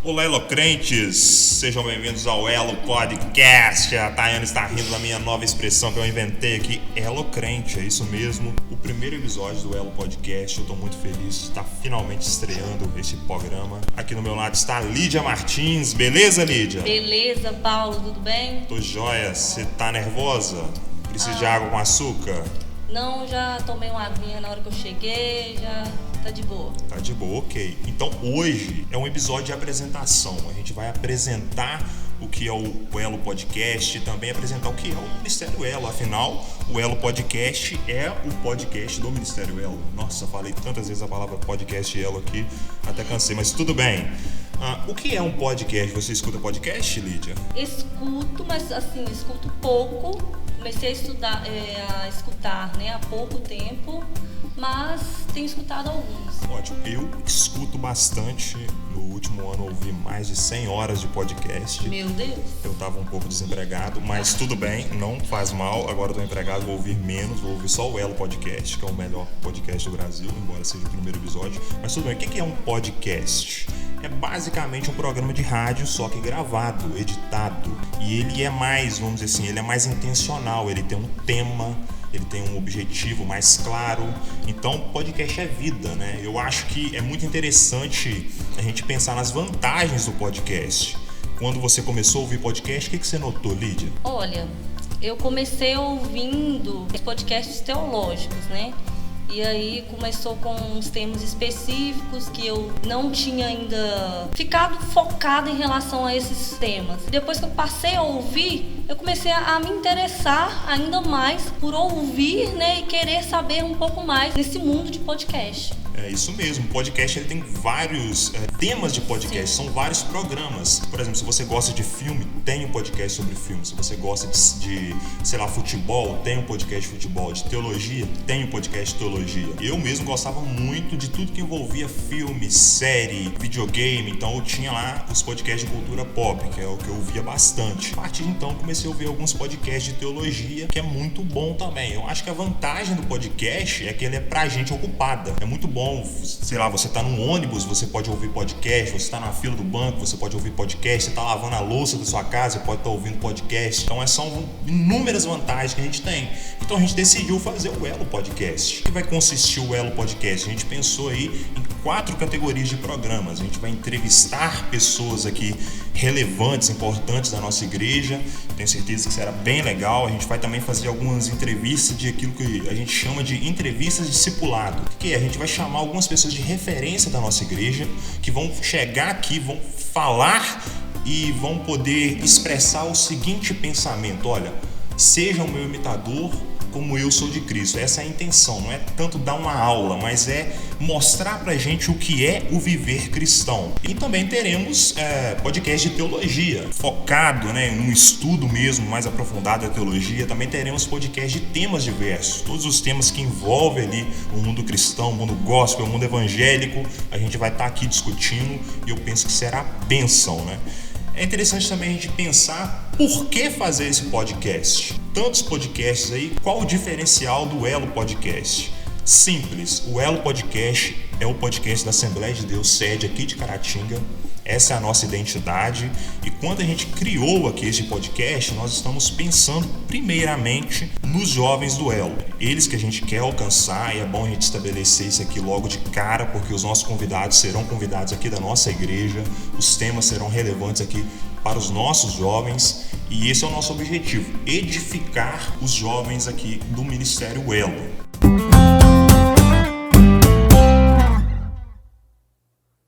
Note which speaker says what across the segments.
Speaker 1: Olá, Elocrentes! Sejam bem-vindos ao Elo Podcast. A Tayane está rindo da minha nova expressão que eu inventei aqui, Elocrente, é isso mesmo. O primeiro episódio do Elo Podcast, eu estou muito feliz de estar finalmente estreando este programa. Aqui no meu lado está a Lídia Martins, beleza, Lídia?
Speaker 2: Beleza, Paulo, tudo bem?
Speaker 1: Tô joia, você tá nervosa? Precisa de água com açúcar?
Speaker 2: Não, já tomei uma aguinha na hora que eu cheguei, já tá de boa.
Speaker 1: Tá de boa, ok. Então hoje é um episódio de apresentação. A gente vai apresentar o que é o Elo Podcast e também apresentar o que é o Ministério Elo. Afinal, o Elo Podcast é o podcast do Ministério Elo. Nossa, falei tantas vezes a palavra podcast e Elo aqui, até cansei, mas tudo bem. O que é um podcast? Você escuta podcast, Lídia?
Speaker 2: Escuto, mas assim, escuto pouco. Comecei a escutar, né, há pouco tempo, mas tenho escutado alguns.
Speaker 1: Ótimo, eu escuto bastante. No último ano ouvi mais de 100 horas de podcast.
Speaker 2: Meu Deus!
Speaker 1: Eu estava um pouco desempregado, mas tudo bem, não faz mal. Agora estou empregado, vou ouvir menos, vou ouvir só o Elo Podcast, que é o melhor podcast do Brasil, embora seja o primeiro episódio. Mas tudo bem, o que é um podcast? É basicamente um programa de rádio, só que gravado, editado. E ele é mais, vamos dizer assim, ele é mais intencional, ele tem um tema, ele tem um objetivo mais claro. Então, podcast é vida, né? Eu acho que é muito interessante a gente pensar nas vantagens do podcast. Quando você começou a ouvir podcast, o que você notou, Lídia?
Speaker 2: Olha, eu comecei ouvindo podcasts teológicos, né? E aí começou com uns temas específicos que eu não tinha ainda ficado focada em relação a esses temas. Depois que eu passei a ouvir, eu comecei a me interessar ainda mais por ouvir, né, e querer saber um pouco mais desse mundo de podcast.
Speaker 1: É isso mesmo, o podcast ele tem vários temas de podcast, Sim. São vários programas. Por exemplo, se você gosta de filme, tem um podcast sobre filme. Se você gosta de sei lá, futebol, tem um podcast de futebol. De teologia, tem um podcast de teologia. Eu mesmo gostava muito de tudo que envolvia filme, série, videogame. Então eu tinha lá os podcasts de cultura pop, que é o que eu ouvia bastante. A partir de então comecei a ouvir alguns podcasts de teologia, que é muito bom também. Eu acho que a vantagem do podcast é que ele é pra gente ocupada. É muito bom. Sei lá, você tá num ônibus, você pode ouvir podcast, você tá na fila do banco, você pode ouvir podcast, você tá lavando a louça da sua casa, você pode estar ouvindo podcast. Então são inúmeras vantagens que a gente tem. Então a gente decidiu fazer o Elo Podcast. O que vai consistir o Elo Podcast? A gente pensou aí em 4 categorias de programas. A gente vai entrevistar pessoas aqui relevantes, importantes da nossa igreja. Tenho certeza que será bem legal. A gente vai também fazer algumas entrevistas de aquilo que a gente chama de entrevistas de discipulado. Que a gente vai chamar algumas pessoas de referência da nossa igreja que vão chegar aqui, vão falar e vão poder expressar o seguinte pensamento: olha, seja o meu imitador como eu sou de Cristo. Essa é a intenção, não é tanto dar uma aula, mas é mostrar pra gente o que é o viver cristão. E também teremos podcast de teologia, focado, né, num estudo mesmo mais aprofundado da teologia. Também teremos podcast de temas diversos, todos os temas que envolvem ali o mundo cristão, o mundo gospel, o mundo evangélico. A gente vai estar aqui discutindo e eu penso que será bênção, né? É interessante também a gente pensar por que fazer esse podcast. Tantos podcasts aí, qual o diferencial do Elo Podcast? Simples, o Elo Podcast é o podcast da Assembleia de Deus, sede aqui de Caratinga. Essa é a nossa identidade. E quando a gente criou aqui esse podcast, nós estamos pensando primeiramente nos jovens do Elo. Eles que a gente quer alcançar, e é bom a gente estabelecer isso aqui logo de cara, porque os nossos convidados serão convidados aqui da nossa igreja, os temas serão relevantes aqui para os nossos jovens, e esse é o nosso objetivo: edificar os jovens aqui do Ministério Elo.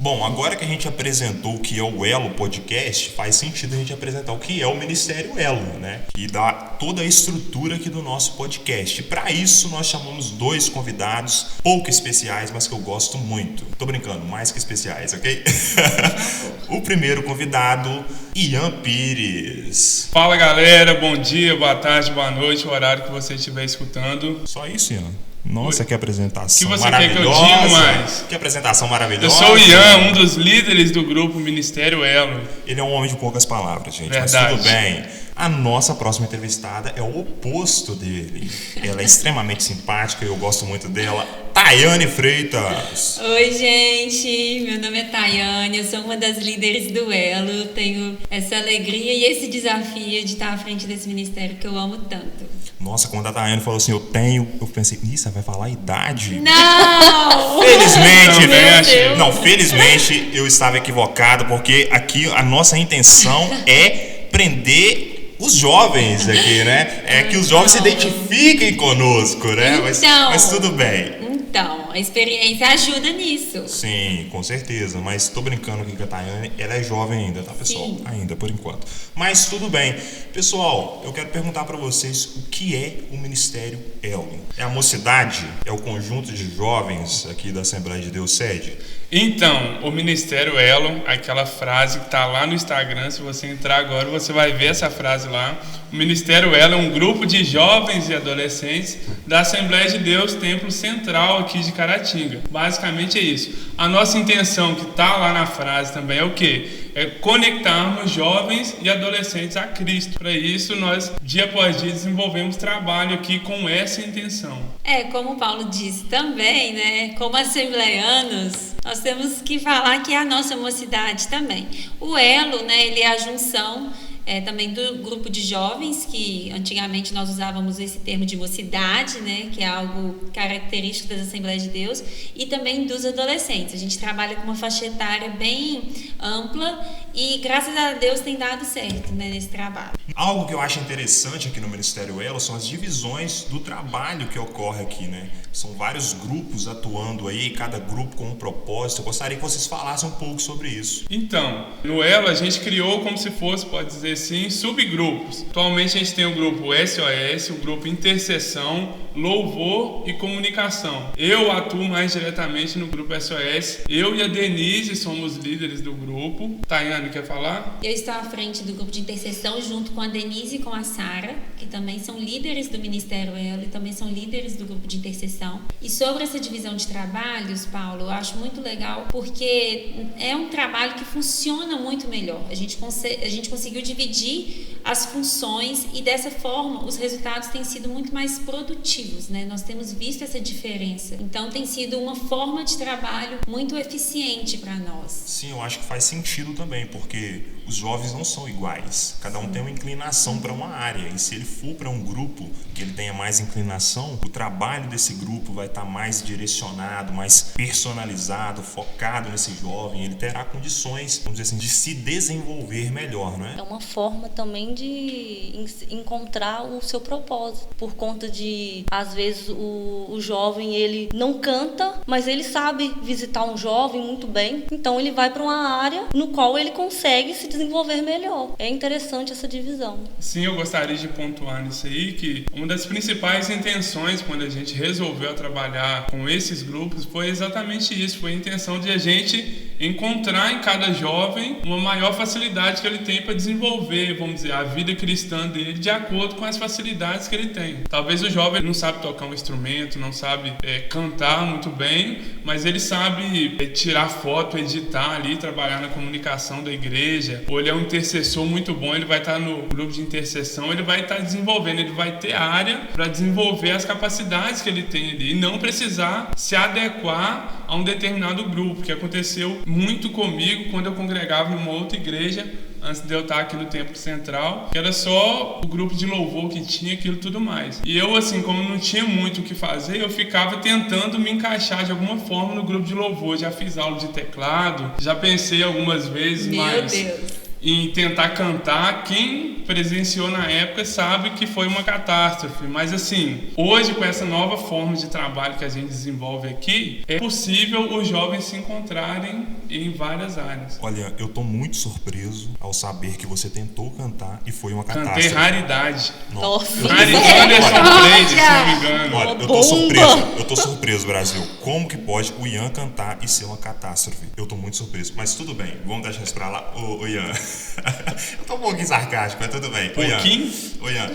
Speaker 1: Bom, agora que a gente apresentou o que é o Elo Podcast, faz sentido a gente apresentar o que é o Ministério Elo, né? Que dá toda a estrutura aqui do nosso podcast. Para isso, nós chamamos 2 convidados pouco especiais, mas que eu gosto muito. Tô brincando, mais que especiais, ok? O primeiro convidado, Ian Pires.
Speaker 3: Fala, galera, bom dia, boa tarde, boa noite, o horário que você estiver escutando.
Speaker 1: Só isso, Ian? Nossa, que apresentação
Speaker 3: que você
Speaker 1: maravilhosa.
Speaker 3: Quer que eu diga mais?
Speaker 1: Que apresentação maravilhosa.
Speaker 3: Eu sou o Ian, um dos líderes do grupo Ministério Elo.
Speaker 1: Ele é um homem de poucas palavras, gente.
Speaker 3: Verdade.
Speaker 1: Mas tudo bem. A nossa próxima entrevistada é o oposto dele. Ela é extremamente simpática, eu gosto muito dela. Tayane Freitas.
Speaker 4: Oi, gente. Meu nome é Tayane, eu sou uma das líderes do Elo. Tenho essa alegria e esse desafio de estar à frente desse ministério que eu amo tanto.
Speaker 1: Nossa, quando a Tayane falou assim, eu pensei, isso, vai falar a idade?
Speaker 4: Não!
Speaker 1: Felizmente, felizmente eu estava equivocado, porque aqui a nossa intenção é prender os jovens aqui, né? É que os jovens se identifiquem conosco, né? Mas tudo bem.
Speaker 4: Então, a experiência ajuda nisso.
Speaker 1: Sim, com certeza. Mas tô brincando aqui com a Tayane. Ela é jovem ainda, tá, pessoal?
Speaker 4: Sim.
Speaker 1: Ainda, por enquanto. Mas tudo bem. Pessoal, eu quero perguntar para vocês o que é o Ministério Elo. É a mocidade? É o conjunto de jovens aqui da Assembleia de Deus sede?
Speaker 3: Então, o Ministério Elo, aquela frase que está lá no Instagram, se você entrar agora, você vai ver essa frase lá. O Ministério Elo é um grupo de jovens e adolescentes da Assembleia de Deus, Templo Central aqui de Caratinga. Basicamente é isso. A nossa intenção, que está lá na frase também, é o quê? É conectarmos jovens e adolescentes a Cristo. Para isso, nós, dia após dia, desenvolvemos trabalho aqui com essa intenção.
Speaker 4: Como o Paulo disse também, né? Como assembleianos, nós temos que falar que é a nossa mocidade também. O Elo, né? Ele é a junção também do grupo de jovens, que antigamente nós usávamos esse termo de mocidade, né, que é algo característico das Assembleias de Deus, e também dos adolescentes. A gente trabalha com uma faixa etária bem ampla e, graças a Deus, tem dado certo, né, nesse trabalho.
Speaker 1: Algo que eu acho interessante aqui no Ministério Elo são as divisões do trabalho que ocorre aqui, né? São vários grupos atuando aí, cada grupo com um propósito. Eu gostaria que vocês falassem um pouco sobre isso.
Speaker 3: Então, no Elo a gente criou como se fosse, pode dizer assim, subgrupos. Atualmente a gente tem o grupo SOS, o grupo Intercessão, Louvor e Comunicação. Eu atuo mais diretamente no grupo SOS. Eu e a Denise somos líderes do grupo. Tayane, quer falar?
Speaker 4: Eu estou à frente do grupo de intercessão junto com a Denise e com a Sara, que também são líderes do Ministério Elo e também são líderes do grupo de intercessão. E sobre essa divisão de trabalhos, Paulo, eu acho muito legal porque é um trabalho que funciona muito melhor. A gente conseguiu dividir as funções e dessa forma os resultados têm sido muito mais produtivos, né? Nós temos visto essa diferença. Então tem sido uma forma de trabalho muito eficiente para nós.
Speaker 1: Sim, eu acho que faz sentido também, porque os jovens não são iguais. Cada um tem uma inclinação para uma área. E se ele for para um grupo que ele tenha mais inclinação, o trabalho desse grupo vai estar mais direcionado, mais personalizado, focado nesse jovem. Ele terá condições, vamos dizer assim, de se desenvolver melhor, não é?
Speaker 2: É uma forma também de encontrar o seu propósito. Por conta de, às vezes, o jovem, ele não canta, mas ele sabe visitar um jovem muito bem. Então ele vai para uma área no qual ele consegue se desenvolver melhor. É interessante essa divisão.
Speaker 3: Sim, eu gostaria de pontuar nisso aí, que uma das principais intenções quando a gente resolveu trabalhar com esses grupos foi exatamente isso, foi a intenção de a gente encontrar em cada jovem uma maior facilidade que ele tem para desenvolver, vamos dizer, a vida cristã dele de acordo com as facilidades que ele tem. Talvez o jovem não sabe tocar um instrumento, não sabe cantar muito bem, mas ele sabe tirar foto, editar ali, trabalhar na comunicação da igreja, ou ele é um intercessor muito bom, ele vai estar no grupo de intercessão, ele vai estar desenvolvendo, ele vai ter área para desenvolver as capacidades que ele tem ali e não precisar se adequar a um determinado grupo, que aconteceu muito comigo quando eu congregava em uma outra igreja antes de eu estar aqui no Templo Central, que era só o grupo de louvor que tinha, aquilo tudo mais. E eu, assim, como não tinha muito o que fazer, eu ficava tentando me encaixar de alguma forma no grupo de louvor. Já fiz aula de teclado, já pensei algumas vezes, em tentar cantar. Quem presenciou na época sabe que foi uma catástrofe, mas assim, hoje com essa nova forma de trabalho que a gente desenvolve aqui, é possível os jovens se encontrarem em várias áreas.
Speaker 1: Olha, eu tô muito surpreso ao saber que você tentou cantar e foi uma catástrofe.
Speaker 3: Cantei Raridade.
Speaker 2: Nossa.
Speaker 3: Anderson Freire, se não me engano.
Speaker 1: Olha, eu tô surpreso, Brasil. Como que pode o Ian cantar e ser uma catástrofe? Eu tô muito surpreso, mas tudo bem, vamos deixar isso pra lá. Ô Ian, eu tô um pouquinho sarcástico, mas tudo bem.
Speaker 3: Pouquinho?
Speaker 1: Ô Ian,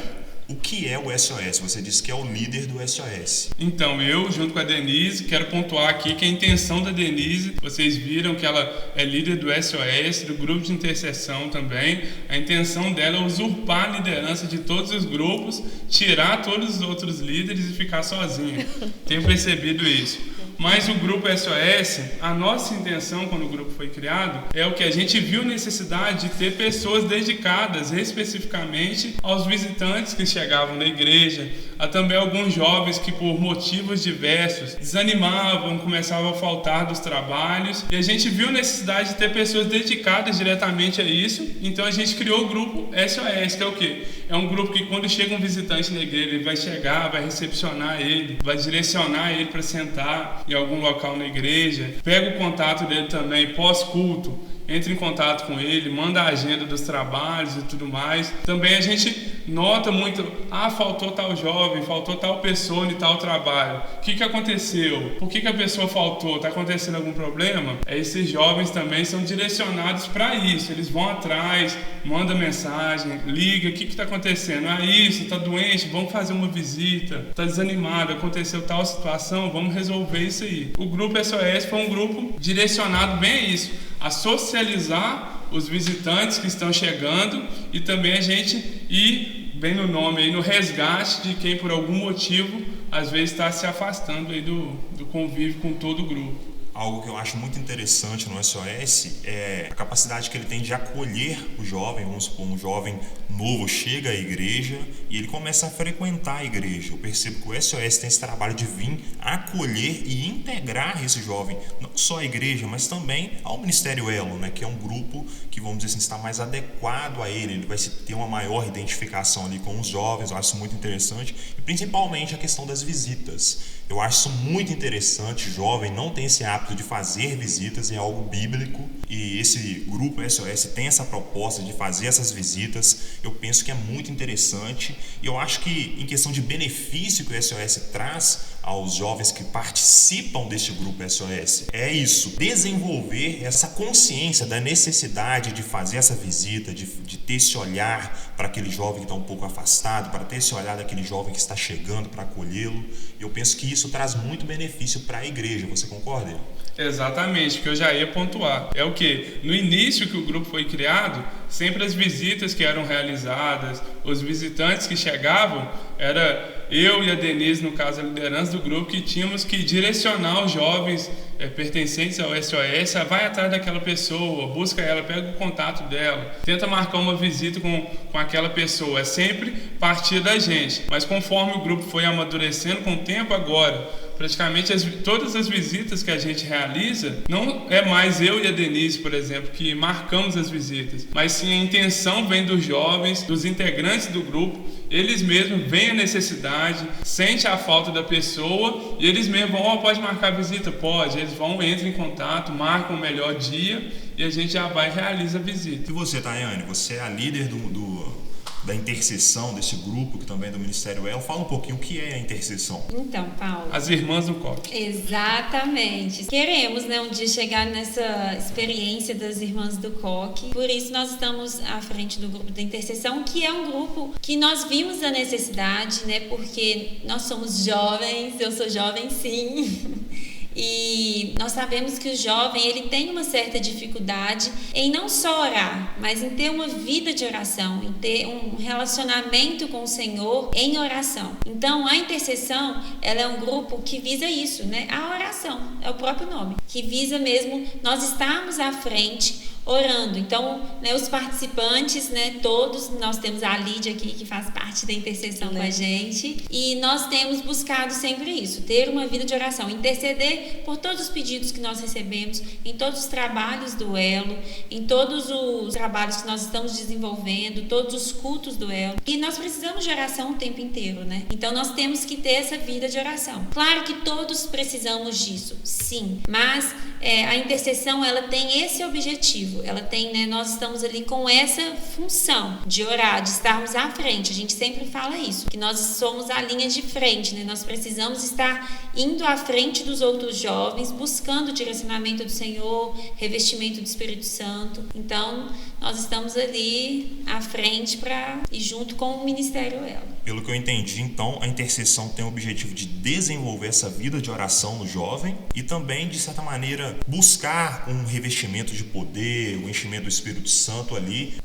Speaker 1: O que é o SOS? Você disse que é o líder do SOS.
Speaker 3: Então, eu, junto com a Denise, quero pontuar aqui que a intenção da Denise, vocês viram que ela é líder do SOS, do grupo de intercessão também. A intenção dela é usurpar a liderança de todos os grupos, tirar todos os outros líderes e ficar sozinha. Tenho percebido isso. Mas o grupo SOS, a nossa intenção quando o grupo foi criado, é o que a gente viu necessidade de ter pessoas dedicadas especificamente aos visitantes que chegavam na igreja, a também alguns jovens que por motivos diversos desanimavam, começavam a faltar dos trabalhos, e a gente viu necessidade de ter pessoas dedicadas diretamente a isso. Então a gente criou o grupo SOS, que é o quê? É um grupo que quando chega um visitante na igreja, ele vai chegar, vai recepcionar ele, vai direcionar ele para sentar em algum local na igreja, pega o contato dele também pós-culto, entra em contato com ele, manda a agenda dos trabalhos e tudo mais. Também a gente nota muito, faltou tal jovem, faltou tal pessoa em tal trabalho. O que aconteceu? Por que a pessoa faltou? Está acontecendo algum problema? Esses jovens também são direcionados para isso. Eles vão atrás, mandam mensagem, liga, o que está acontecendo? Isso, está doente, vamos fazer uma visita. Está desanimado, aconteceu tal situação, vamos resolver isso aí. O grupo SOS foi um grupo direcionado bem a isso, a socializar os visitantes que estão chegando e também a gente ir, bem no nome aí, no resgate de quem por algum motivo às vezes está se afastando aí do convívio com todo o grupo.
Speaker 1: Algo que eu acho muito interessante no SOS é a capacidade que ele tem de acolher o jovem. Vamos supor, um jovem novo chega à igreja e ele começa a frequentar a igreja. Eu percebo que o SOS tem esse trabalho de vir acolher e integrar esse jovem, não só à igreja, mas também ao Ministério Elo, né, que é um grupo que, vamos dizer assim, está mais adequado a ele. Ele vai ter uma maior identificação ali com os jovens. Eu acho isso muito interessante. E principalmente a questão das visitas. Eu acho isso muito interessante. O jovem não tem esse hábito de fazer visitas, é algo bíblico, e esse grupo SOS tem essa proposta de fazer essas visitas. Eu penso que é muito interessante, e eu acho que em questão de benefício que o SOS traz aos jovens que participam deste grupo SOS, é isso, desenvolver essa consciência da necessidade de fazer essa visita, de ter esse olhar para aquele jovem que está um pouco afastado, para ter esse olhar daquele jovem que está chegando, para acolhê-lo. Eu penso que isso traz muito benefício para a igreja. Você concorda?
Speaker 3: Exatamente, que eu já ia pontuar. É o que? No início que o grupo foi criado, sempre as visitas que eram realizadas, os visitantes que chegavam, era eu e a Denise, no caso a liderança do grupo, que tínhamos que direcionar os jovens pertencentes ao SOS, vai atrás daquela pessoa, busca ela, pega o contato dela, tenta marcar uma visita com aquela pessoa. É sempre partir da gente, mas conforme o grupo foi amadurecendo com o tempo agora, praticamente todas as visitas que a gente realiza, não é mais eu e a Denise, por exemplo, que marcamos as visitas, mas sim a intenção vem dos jovens, dos integrantes do grupo. Eles mesmos veem a necessidade, sentem a falta da pessoa e eles mesmos vão, pode marcar a visita? Pode. Eles vão, entram em contato, marcam o melhor dia e a gente já vai e realiza a visita.
Speaker 1: E você, Tayane, você é a líder da intercessão desse grupo, que também é do Ministério Elo. Fala um pouquinho o que é a intercessão.
Speaker 4: Então, Paulo,
Speaker 3: as irmãs do COC.
Speaker 4: Exatamente. Queremos, um dia chegar nessa experiência das irmãs do COC. Por isso nós estamos à frente do grupo da intercessão, que é um grupo que nós vimos a necessidade, porque nós somos jovens, eu sou jovem sim. E nós sabemos que o jovem, ele tem uma certa dificuldade em não só orar, mas em ter uma vida de oração, em ter um relacionamento com o Senhor em oração. Então, a intercessão, ela é um grupo que visa isso, A oração, é o próprio nome, que visa mesmo nós estarmos à frente orando. Então, os participantes, todos, nós temos a Lídia aqui, que faz parte da intercessão com a gente, e nós temos buscado sempre isso, ter uma vida de oração, interceder por todos os pedidos que nós recebemos, em todos os trabalhos do Elo, em todos os trabalhos que nós estamos desenvolvendo, todos os cultos do Elo, e nós precisamos de oração o tempo inteiro, Então, nós temos que ter essa vida de oração. Claro que todos precisamos disso, sim, mas a intercessão, ela tem esse objetivo. Ela tem, nós estamos ali com essa função de orar, de estarmos à frente. A gente sempre fala isso, que nós somos a linha de frente, Nós precisamos estar indo à frente dos outros jovens, buscando o direcionamento do Senhor, revestimento do Espírito Santo. Então, nós estamos ali à frente e junto com o Ministério Elo.
Speaker 1: Pelo que eu entendi, então, a intercessão tem o objetivo de desenvolver essa vida de oração no jovem e também, de certa maneira, buscar um revestimento de poder, o enchimento do Espírito Santo ali,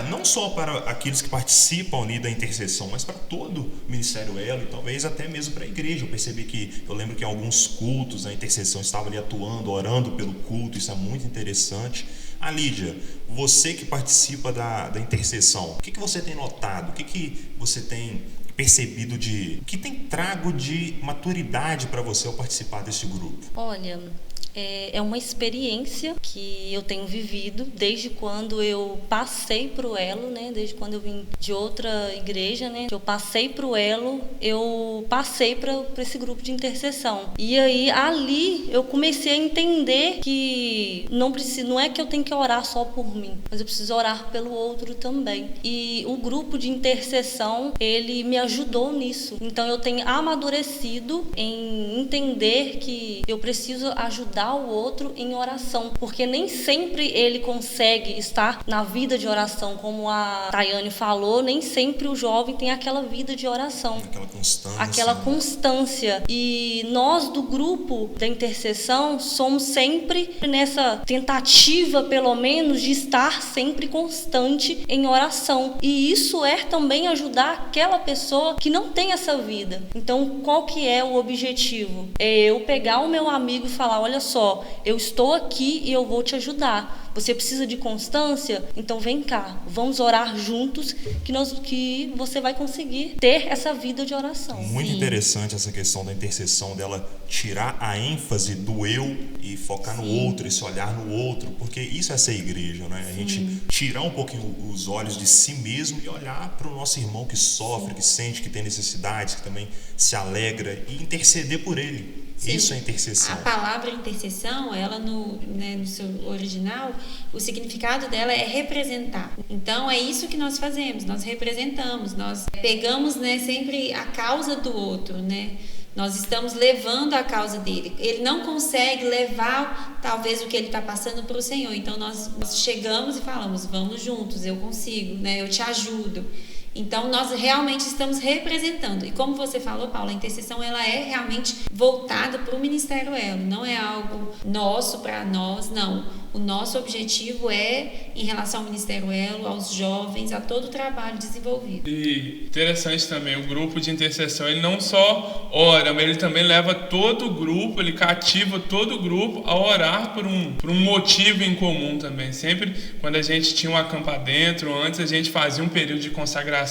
Speaker 1: não só para aqueles que participam ali da intercessão, mas para todo o Ministério Elo e talvez até mesmo para a igreja. Eu lembro que em alguns cultos a intercessão estava ali atuando, orando pelo culto, isso é muito interessante. Lídia, você que participa da intercessão, o que você tem notado? O que você tem percebido o que tem trago de maturidade para você ao participar desse grupo?
Speaker 2: Olha, é uma experiência que eu tenho vivido desde quando eu passei para o Elo, né? Desde quando eu vim de outra igreja, né? Que eu passei para o Elo, eu passei para esse grupo de intercessão. E aí, ali, eu comecei a entender que não é que eu tenho que orar só por mim, mas eu preciso orar pelo outro também. E o grupo de intercessão, ele me ajudou nisso. Então, eu tenho amadurecido em entender que eu preciso ajudar o outro em oração, porque nem sempre ele consegue estar na vida de oração, como a Tayane falou, nem sempre o jovem tem aquela vida de oração, aquela constância. E nós do grupo da intercessão somos sempre nessa tentativa, pelo menos, de estar sempre constante em oração, e isso é também ajudar aquela pessoa que não tem essa vida. Então, qual que é o objetivo? É eu pegar o meu amigo e falar: olha só, eu estou aqui e eu vou te ajudar. Você precisa de constância? Então vem cá, vamos orar juntos que você vai conseguir ter essa vida de oração.
Speaker 1: Muito interessante essa questão da intercessão, dela tirar a ênfase do eu e focar no outro, esse olhar no outro, porque isso é ser igreja, né? A gente tirar um pouquinho os olhos de si mesmo e olhar para o nosso irmão que sofre, que sente, que tem necessidades, que também se alegra, e interceder por ele. Sim. Isso é intercessão.
Speaker 4: A palavra intercessão, ela no seu original, o significado dela é representar. Então é isso que nós fazemos, nós representamos, nós pegamos, sempre a causa do outro, né? Nós estamos levando a causa dele. Ele não consegue levar talvez o que ele está passando para o Senhor. Então nós chegamos e falamos: vamos juntos, eu consigo, né? Eu te ajudo. Então, nós realmente estamos representando. E como você falou, Paula, a intercessão ela é realmente voltada para o Ministério Elo. Não é algo nosso para nós, não. O nosso objetivo é em relação ao Ministério Elo, aos jovens, a todo o trabalho desenvolvido.
Speaker 3: E interessante também, o grupo de intercessão, ele não só ora, mas ele também leva todo o grupo, ele cativa todo o grupo a orar por um motivo em comum também. Sempre quando a gente tinha um acampa dentro, antes a gente fazia um período de consagração.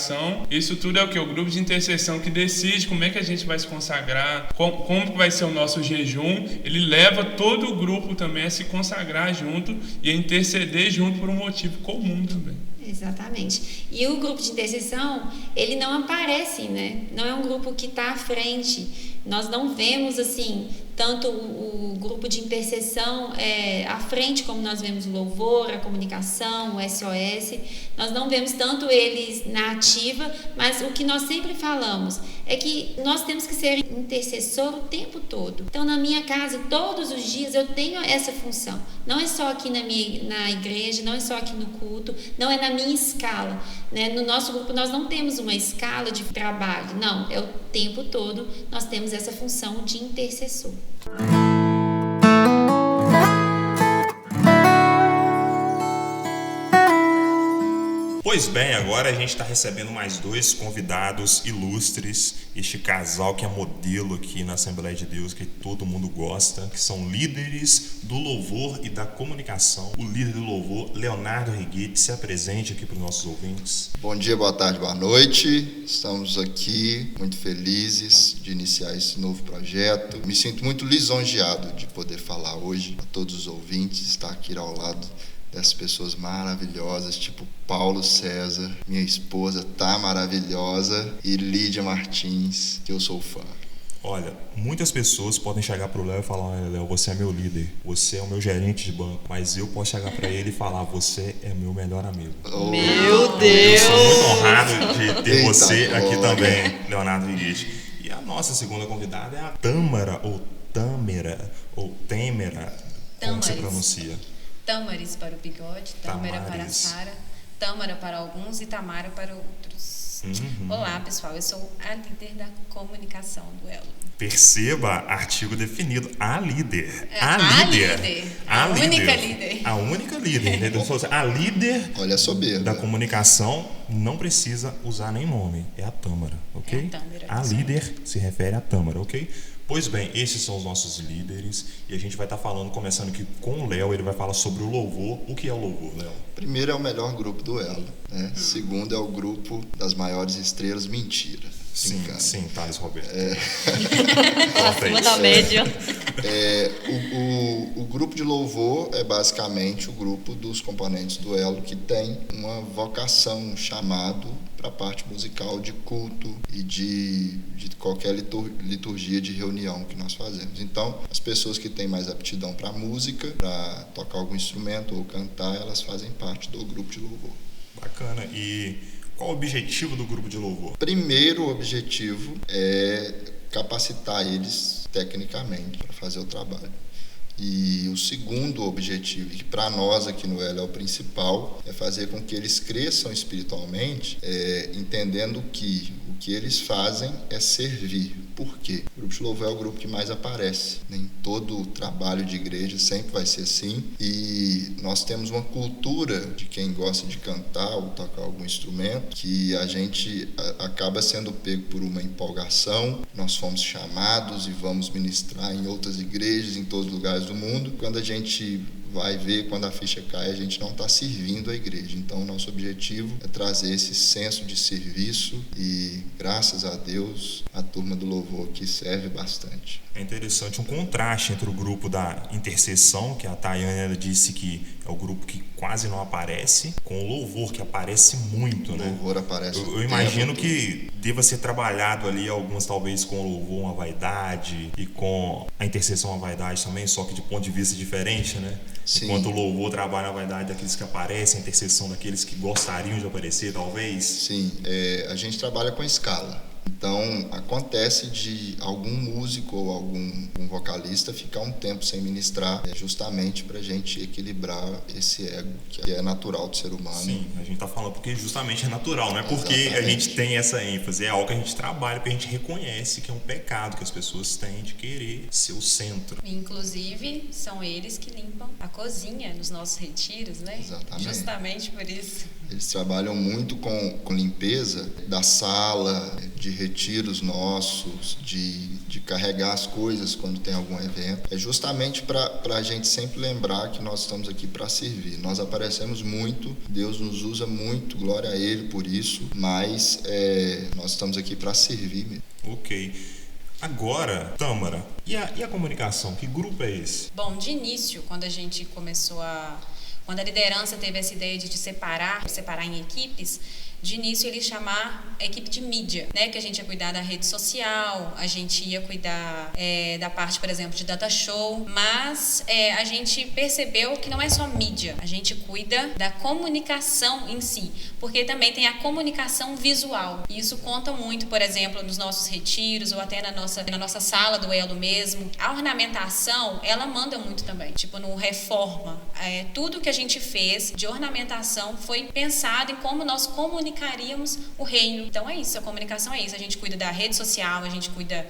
Speaker 3: Isso tudo é o que? O grupo de intercessão que decide como é que a gente vai se consagrar, como vai ser o nosso jejum. Ele leva todo o grupo também a se consagrar junto e a interceder junto por um motivo comum também.
Speaker 4: Exatamente. E o grupo de intercessão, ele não aparece, né? Não é um grupo que está à frente. Nós não vemos, assim, tanto o grupo de intercessão à frente, como nós vemos o louvor, a comunicação, o SOS. Nós não vemos tanto eles na ativa, mas o que nós sempre falamos é que nós temos que ser intercessor o tempo todo. Então, na minha casa, todos os dias, eu tenho essa função. Não é só aqui na igreja, não é só aqui no culto, não é na minha escala, né? No nosso grupo, nós não temos uma escala de trabalho, não. É o tempo todo, nós temos essa função de intercessor.
Speaker 1: Pois bem, agora a gente está recebendo mais 2 convidados ilustres, este casal que é modelo aqui na Assembleia de Deus, que todo mundo gosta, que são líderes do louvor e da comunicação. O líder do louvor, Leonardo Righetti, se apresente aqui para os nossos ouvintes.
Speaker 5: Bom dia, boa tarde, boa noite. Estamos aqui muito felizes de iniciar esse novo projeto. Me sinto muito lisonjeado de poder falar hoje a todos os ouvintes, estar aqui ao lado dessas pessoas maravilhosas, tipo Paulo César, minha esposa tá maravilhosa, e Lídia Martins, que eu sou fã.
Speaker 1: Olha, muitas pessoas podem chegar pro Léo e falar: olha, Léo, você é meu líder, você é o meu gerente de banco, mas eu posso chegar para ele e falar: você é meu melhor amigo.
Speaker 2: Oh, meu Deus!
Speaker 1: Eu sou muito honrado de ter você aqui também, Leonardo Righetti. E a nossa segunda convidada é a Tâmara, ou Tâmera, como você pronuncia?
Speaker 6: Tâmaris para o bigode, Tâmara para a Sara. Tâmara para alguns e Tamara para outros. Olá, pessoal, eu sou a líder da comunicação do Elo.
Speaker 1: Perceba, artigo definido, a líder.
Speaker 6: A única líder.
Speaker 1: A única líder. Né? A líder
Speaker 5: Olha a soberba.
Speaker 1: da comunicação não precisa usar nem nome, é a Tâmara, ok?
Speaker 6: É a Tâmara,
Speaker 1: a
Speaker 6: isso aí.
Speaker 1: líder se refere à Tâmara, ok? Pois bem, esses são os nossos líderes e a gente vai estar falando, começando aqui com o Léo, ele vai falar sobre o louvor. O que é o louvor, Léo?
Speaker 5: Primeiro é o melhor grupo do Elo, né? Segundo é o grupo das maiores estrelas, mentira. Brincando.
Speaker 1: Sim, Thales Roberto.
Speaker 2: Acima da média.
Speaker 5: O grupo de louvor é basicamente o grupo dos componentes do Elo que tem uma vocação, um chamado para a parte musical de culto e de qualquer liturgia de reunião que nós fazemos. Então, as pessoas que têm mais aptidão para música, para tocar algum instrumento ou cantar, elas fazem parte do grupo de louvor.
Speaker 1: Bacana. E qual o objetivo do grupo de louvor?
Speaker 5: Primeiro objetivo é capacitar eles tecnicamente para fazer o trabalho. E o segundo objetivo, que para nós aqui no Elo é o principal, é fazer com que eles cresçam espiritualmente, entendendo que o que eles fazem é servir. Por quê? O grupo de louvor é o grupo que mais aparece. Em todo o trabalho de igreja sempre vai ser assim. E nós temos uma cultura de quem gosta de cantar ou tocar algum instrumento, que a gente acaba sendo pego por uma empolgação. Nós fomos chamados e vamos ministrar em outras igrejas, em todos os lugares do mundo. Quando a gente vai ver, quando a ficha cai, a gente não está servindo a igreja. Então, o nosso objetivo é trazer esse senso de serviço e, graças a Deus, a turma do louvor aqui serve bastante.
Speaker 1: É interessante um contraste entre o grupo da intercessão, que a Tayane disse que é o grupo que quase não aparece, com o louvor, que aparece muito, né?
Speaker 5: O louvor aparece.
Speaker 1: Eu imagino que deva ser trabalhado ali, algumas talvez com o louvor uma vaidade e com a intercessão uma vaidade também, só que de ponto de vista diferente, né?
Speaker 5: Sim.
Speaker 1: Enquanto o louvor trabalha a vaidade daqueles que aparecem, a intercessão daqueles que gostariam de aparecer, talvez.
Speaker 5: Sim, a gente trabalha com escala. Então, acontece de algum músico ou algum vocalista ficar um tempo sem ministrar, justamente para a gente equilibrar esse ego que é natural do ser humano.
Speaker 1: Sim, a gente está falando porque justamente é natural, não é porque
Speaker 5: Exatamente.
Speaker 1: a gente tem essa ênfase, é algo que a gente trabalha, porque a gente reconhece que é um pecado que as pessoas têm de querer ser o centro.
Speaker 6: Inclusive, são eles que limpam a cozinha nos nossos retiros, né?
Speaker 5: Exatamente.
Speaker 6: Justamente por isso.
Speaker 5: Eles trabalham muito com limpeza da sala, de retiros nossos, de carregar as coisas quando tem algum evento. É justamente para a gente sempre lembrar que nós estamos aqui para servir. Nós aparecemos muito, Deus nos usa muito, glória a Ele por isso, mas nós estamos aqui para servir mesmo.
Speaker 1: Ok. Agora, Tâmara, e a comunicação? Que grupo é esse?
Speaker 6: Bom, de início, quando a gente quando a liderança teve essa ideia de separar em equipes, de início ele chamar a equipe de mídia, né? Que a gente ia cuidar da rede social, a gente ia cuidar da parte, por exemplo, de data show, mas a gente percebeu que não é só mídia, a gente cuida da comunicação em si, porque também tem a comunicação visual, e isso conta muito, por exemplo, nos nossos retiros ou até na nossa sala do Elo mesmo. A ornamentação, ela manda muito também, tipo no Reforma, tudo que a gente fez de ornamentação foi pensado em como nós comunicaríamos o reino. Então é isso, a comunicação é isso. A gente cuida da rede social, a gente cuida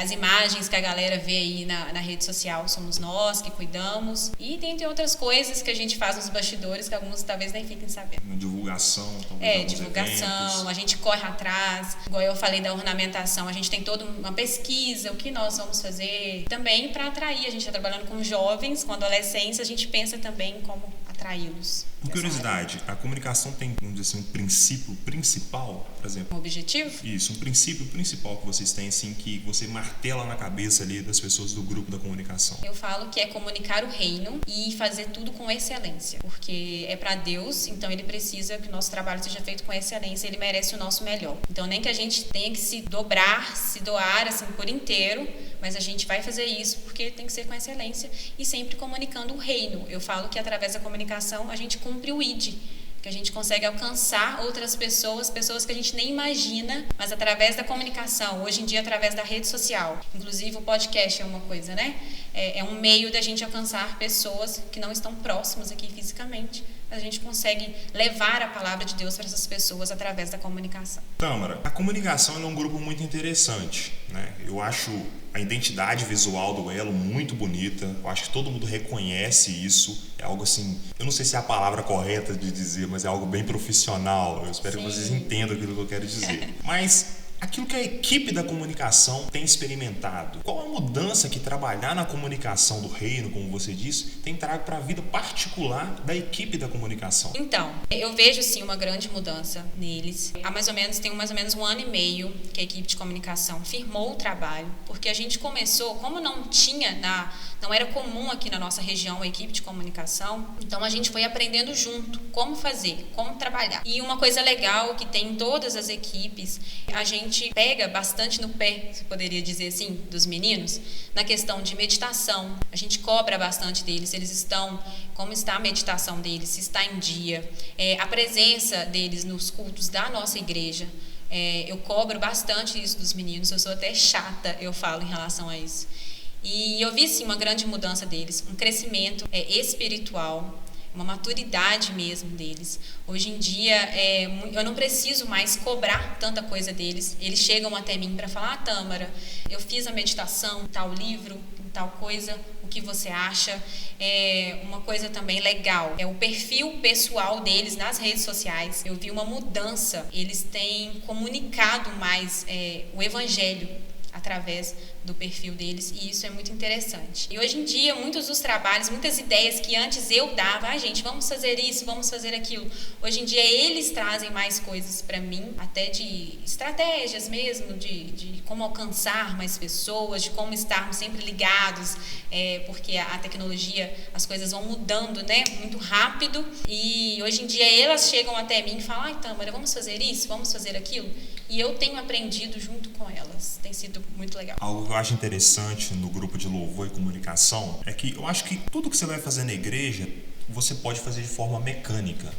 Speaker 6: as imagens que a galera vê aí na rede social, somos nós que cuidamos. E dentre outras coisas que a gente faz nos bastidores, que alguns talvez nem fiquem sabendo.
Speaker 1: Divulgação, talvez.
Speaker 6: Divulgação,
Speaker 1: eventos.
Speaker 6: a gente corre atrás. Igual eu falei da ornamentação, a gente tem toda uma pesquisa, o que nós vamos fazer. Também para atrair, a gente está trabalhando com jovens, com adolescentes, a gente pensa também em como atraí-los.
Speaker 1: Por curiosidade, a comunicação tem, vamos dizer assim, um princípio principal, por exemplo?
Speaker 6: Um objetivo?
Speaker 1: Isso, um princípio principal que vocês têm, assim, que você martela na cabeça ali das pessoas do grupo da comunicação.
Speaker 6: Eu falo que é comunicar o reino e fazer tudo com excelência, porque é para Deus, então Ele precisa que o nosso trabalho seja feito com excelência, Ele merece o nosso melhor. Então nem que a gente tenha que se dobrar, se doar assim por inteiro, mas a gente vai fazer isso porque tem que ser com excelência e sempre comunicando o reino. Eu falo que através da comunicação a gente cumpre o ID, que a gente consegue alcançar outras pessoas que a gente nem imagina, mas através da comunicação, hoje em dia através da rede social. Inclusive o podcast é uma coisa, né? É um meio da gente alcançar pessoas que não estão próximas aqui fisicamente, a gente consegue levar a palavra de Deus para essas pessoas através da comunicação.
Speaker 1: Tâmara, a comunicação é um grupo muito interessante, né? Eu acho a identidade visual do Elo muito bonita, eu acho que todo mundo reconhece isso, é algo assim, eu não sei se é a palavra correta de dizer, mas é algo bem profissional, eu espero que vocês entendam aquilo que eu quero dizer. Mas aquilo que a equipe da comunicação tem experimentado, qual a mudança que trabalhar na comunicação do reino, como você disse, tem trago para a vida particular da equipe da comunicação?
Speaker 6: Então, eu vejo sim uma grande mudança neles. Tem mais ou menos 1 ano e meio que a equipe de comunicação firmou o trabalho, porque a gente começou, como não era comum aqui na nossa região a equipe de comunicação, então a gente foi aprendendo junto como fazer, como trabalhar. E uma coisa legal que tem em todas as equipes, a gente pega bastante no pé, se poderia dizer assim, dos meninos, na questão de meditação. A gente cobra bastante deles, como está a meditação deles, se está em dia, a presença deles nos cultos da nossa igreja. Eu cobro bastante isso dos meninos, eu sou até chata, eu falo em relação a isso. E eu vi sim uma grande mudança deles, um crescimento espiritual, uma maturidade mesmo deles. Hoje em dia, eu não preciso mais cobrar tanta coisa deles. Eles chegam até mim para falar: Tâmara, eu fiz a meditação, tal livro, tal coisa, o que você acha? Uma coisa também legal é o perfil pessoal deles nas redes sociais. Eu vi uma mudança, eles têm comunicado mais o evangelho através do perfil deles, e isso é muito interessante. E hoje em dia, muitos dos trabalhos, muitas ideias que antes eu dava, gente, vamos fazer isso, vamos fazer aquilo. Hoje em dia, eles trazem mais coisas para mim, até de estratégias mesmo, de como alcançar mais pessoas, de como estarmos sempre ligados, porque a tecnologia, as coisas vão mudando, né, muito rápido, e hoje em dia elas chegam até mim e falam: ai, Tâmara, vamos fazer isso, vamos fazer aquilo, e eu tenho aprendido junto com elas, tem sido muito legal.
Speaker 1: Algo que eu acho interessante no grupo de louvor e comunicação é que eu acho que tudo que você vai fazer na igreja, você pode fazer de forma mecânica.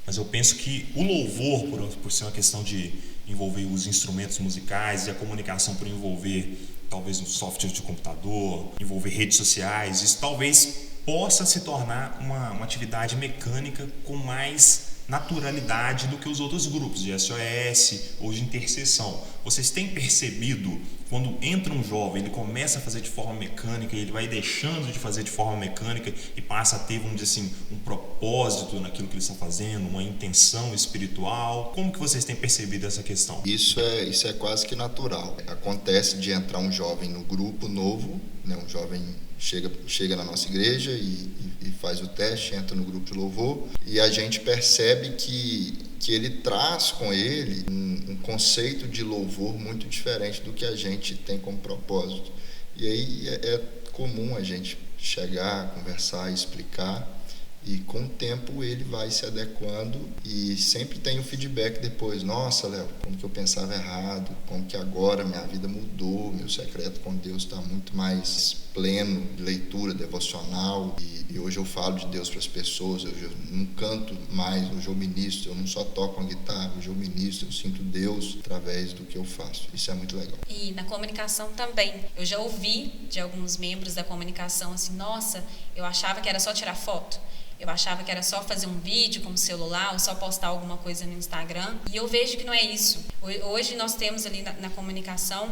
Speaker 1: Mas eu penso que o louvor, por ser uma questão de envolver os instrumentos musicais, e a comunicação por envolver talvez um software de computador, envolver redes sociais, isso talvez possa se tornar uma atividade mecânica com mais naturalidade do que os outros grupos de SOS ou de intercessão. Vocês têm percebido, quando entra um jovem, ele começa a fazer de forma mecânica, ele vai deixando de fazer de forma mecânica e passa a ter, vamos dizer assim, um propósito naquilo que ele está fazendo, uma intenção espiritual? Como que vocês têm percebido essa questão?
Speaker 5: Isso é quase que natural. Acontece de entrar um jovem no grupo novo, né? Um jovem chega na nossa igreja e faz o teste, entra no grupo de louvor, e a gente percebe que ele traz com ele um conceito de louvor muito diferente do que a gente tem como propósito. E aí é comum a gente chegar, conversar, explicar, e com o tempo ele vai se adequando, e sempre tem o feedback depois: nossa, Léo, como que eu pensava errado, como que agora minha vida mudou, meu secreto com Deus está muito mais pleno, de leitura devocional, e hoje eu falo de Deus para as pessoas, eu não canto mais, hoje eu ministro, eu não só toco a guitarra, hoje eu ministro, eu sinto Deus através do que eu faço. Isso é muito legal.
Speaker 6: E na comunicação também, eu já ouvi de alguns membros da comunicação assim: nossa, eu achava que era só tirar foto, eu achava que era só fazer um vídeo com o celular, ou só postar alguma coisa no Instagram, e eu vejo que não é isso. Hoje nós temos ali na comunicação,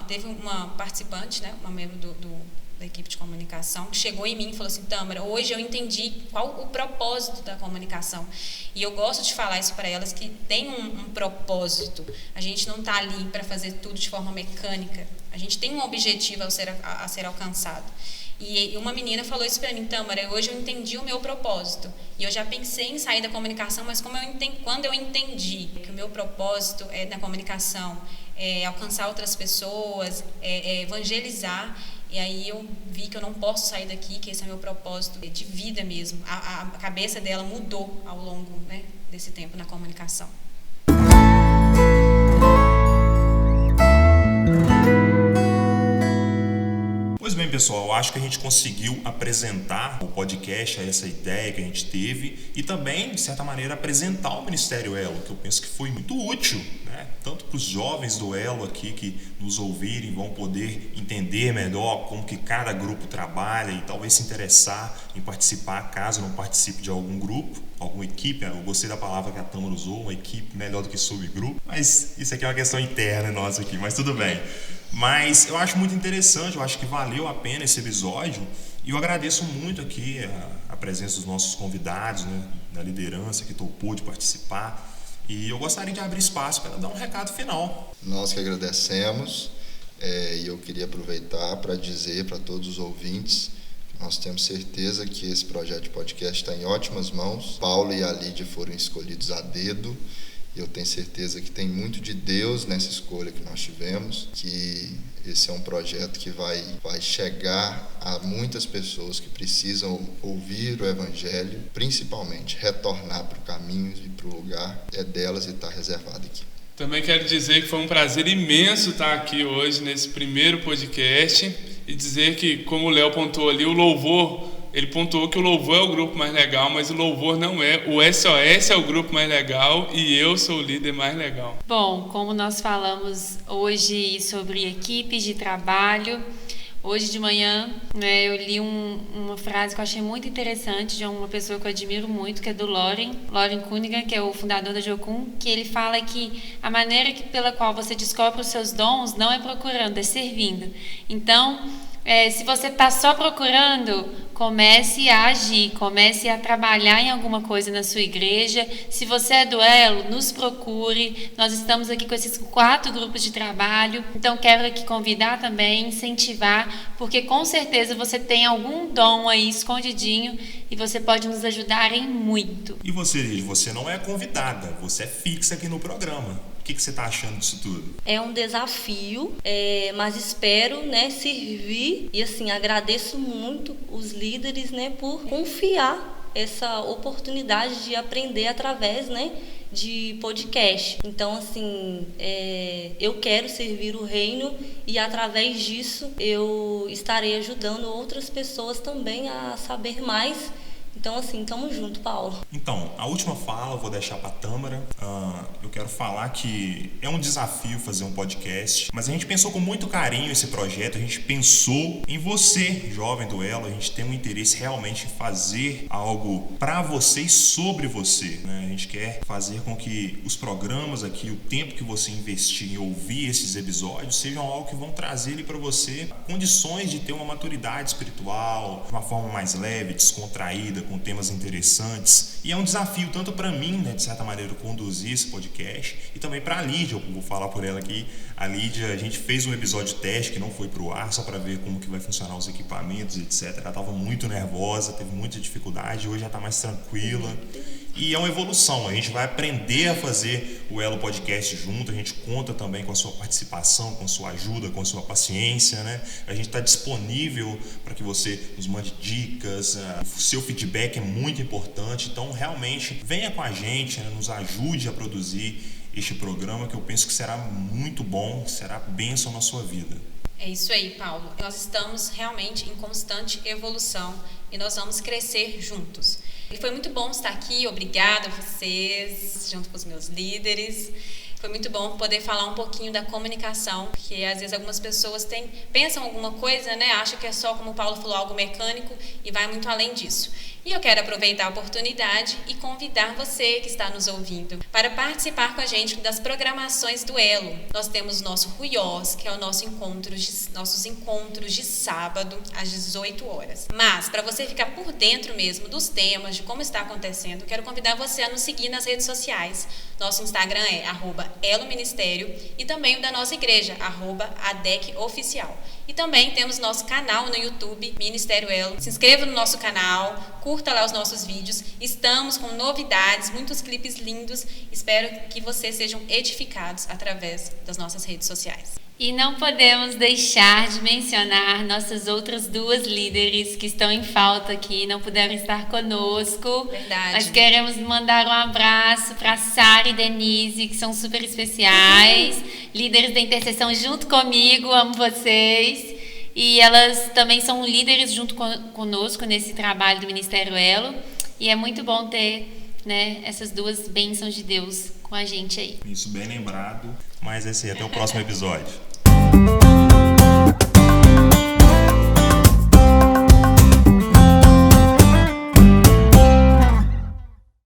Speaker 6: teve uma participante, né, uma membro da equipe de comunicação, que chegou em mim e falou assim: Tâmara, hoje eu entendi qual o propósito da comunicação. E eu gosto de falar isso para elas, que tem um propósito. A gente não está ali para fazer tudo de forma mecânica. A gente tem um objetivo a ser alcançado. E uma menina falou isso para mim: Tâmara, hoje eu entendi o meu propósito. E eu já pensei em sair da comunicação, mas quando eu entendi que o meu propósito na comunicação é alcançar outras pessoas, evangelizar, e aí eu vi que eu não posso sair daqui, que esse é o meu propósito de vida mesmo. A cabeça dela mudou ao longo, né, desse tempo na comunicação.
Speaker 1: Pois bem, pessoal, eu acho que a gente conseguiu apresentar o podcast, essa ideia que a gente teve, e também, de certa maneira, apresentar o Ministério Elo, que eu penso que foi muito útil, né? tanto para os jovens do Elo aqui que nos ouvirem, vão poder entender melhor como que cada grupo trabalha e talvez se interessar em participar, caso não participe de algum grupo, alguma equipe. Eu gostei da palavra que a Tâmara usou, uma equipe melhor do que subgrupo, mas isso aqui é uma questão interna nossa aqui, mas tudo bem. Mas eu acho muito interessante, eu acho que valeu a pena esse episódio e eu agradeço muito aqui a presença dos nossos convidados, né, da liderança que topou de participar. E eu gostaria de abrir espaço para dar um recado final.
Speaker 5: Nós que agradecemos, e eu queria aproveitar para dizer para todos os ouvintes que nós temos certeza que esse projeto de podcast está em ótimas mãos. Paulo e a Lídia foram escolhidos a dedo. Eu tenho certeza que tem muito de Deus nessa escolha que nós tivemos, que esse é um projeto que vai chegar a muitas pessoas que precisam ouvir o Evangelho, principalmente retornar para o caminho e para o lugar delas e está reservado aqui.
Speaker 3: Também quero dizer que foi um prazer imenso estar aqui hoje nesse primeiro podcast e dizer que, como o Léo pontuou ali, o louvor, ele pontuou que o louvor é o grupo mais legal, mas o louvor não é. O SOS é o grupo mais legal e eu sou o líder mais legal.
Speaker 4: Bom, como nós falamos hoje sobre equipes de trabalho, hoje de manhã, né, eu li uma frase que eu achei muito interessante de uma pessoa que eu admiro muito, que é do Loren Cunningham, que é o fundador da Jocum, que ele fala que a maneira pela qual você descobre os seus dons não é procurando, é servindo. Então, se você está só procurando, comece a agir, comece a trabalhar em alguma coisa na sua igreja. Se você é do Elo, nos procure. Nós estamos aqui com esses 4 grupos de trabalho. Então, quero aqui convidar também, incentivar, porque com certeza você tem algum dom aí escondidinho e você pode nos ajudar em muito.
Speaker 1: E você, Lídia, você não é convidada, você é fixa aqui no programa. O que você está achando disso tudo?
Speaker 2: É um desafio, mas espero, né, servir e assim agradeço muito os líderes, né, por confiar essa oportunidade de aprender através, né, de podcast. Então, assim, eu quero servir o reino e através disso eu estarei ajudando outras pessoas também a saber mais. Então, assim, tamo junto, Paulo.
Speaker 1: Então, a última fala eu vou deixar para a Tâmara. Eu quero falar que é um desafio fazer um podcast, mas a gente pensou com muito carinho esse projeto, a gente pensou em você, jovem do Elo, a gente tem um interesse realmente em fazer algo para você e sobre você, né? A gente quer fazer com que os programas aqui, o tempo que você investir em ouvir esses episódios, sejam algo que vão trazer para você condições de ter uma maturidade espiritual, de uma forma mais leve, descontraída, com temas interessantes. E é um desafio tanto para mim, né, de certa maneira, conduzir esse podcast, e também para a Lídia. Eu vou falar por ela aqui. A Lídia, a gente fez um episódio teste que não foi pro ar, só para ver como que vai funcionar os equipamentos, etc. Ela estava muito nervosa, teve muita dificuldade, hoje já está mais tranquila. E é uma evolução, a gente vai aprender a fazer o Elo Podcast junto, a gente conta também com a sua participação, com a sua ajuda, com a sua paciência, né? A gente está disponível para que você nos mande dicas, o seu feedback é muito importante, então realmente venha com a gente, né? Nos ajude a produzir este programa que eu penso que será muito bom, será bênção na sua vida.
Speaker 6: É isso aí, Paulo. Nós estamos realmente em constante evolução e nós vamos crescer juntos. E foi muito bom estar aqui, obrigada a vocês, junto com os meus líderes. Foi muito bom poder falar um pouquinho da comunicação, porque às vezes algumas pessoas pensam alguma coisa, né? Acham que é só, como o Paulo falou, algo mecânico e vai muito além disso. E eu quero aproveitar a oportunidade e convidar você que está nos ouvindo para participar com a gente das programações do Elo. Nós temos o nosso Ruiós, que é o nossos encontros de sábado às 18 horas. Mas, para você ficar por dentro mesmo dos temas, de como está acontecendo, quero convidar você a nos seguir nas redes sociais. Nosso Instagram é @eloministério e também o da nossa igreja, @ADECoficial. E também temos nosso canal no YouTube, Ministério Elo. Se inscreva no nosso canal, curta lá os nossos vídeos. Estamos com novidades, muitos clipes lindos. Espero que vocês sejam edificados através das nossas redes sociais.
Speaker 4: E não podemos deixar de mencionar nossas outras 2 líderes que estão em falta aqui, não puderam estar conosco.
Speaker 6: Verdade.
Speaker 4: Mas queremos mandar um abraço para Sara e Denise, que são super especiais, líderes da intercessão junto comigo, amo vocês. E elas também são líderes junto conosco nesse trabalho do Ministério Elo. E é muito bom ter né, essas duas bênçãos de Deus com a gente aí.
Speaker 1: Isso, bem lembrado. Mas é isso aí, até o próximo episódio.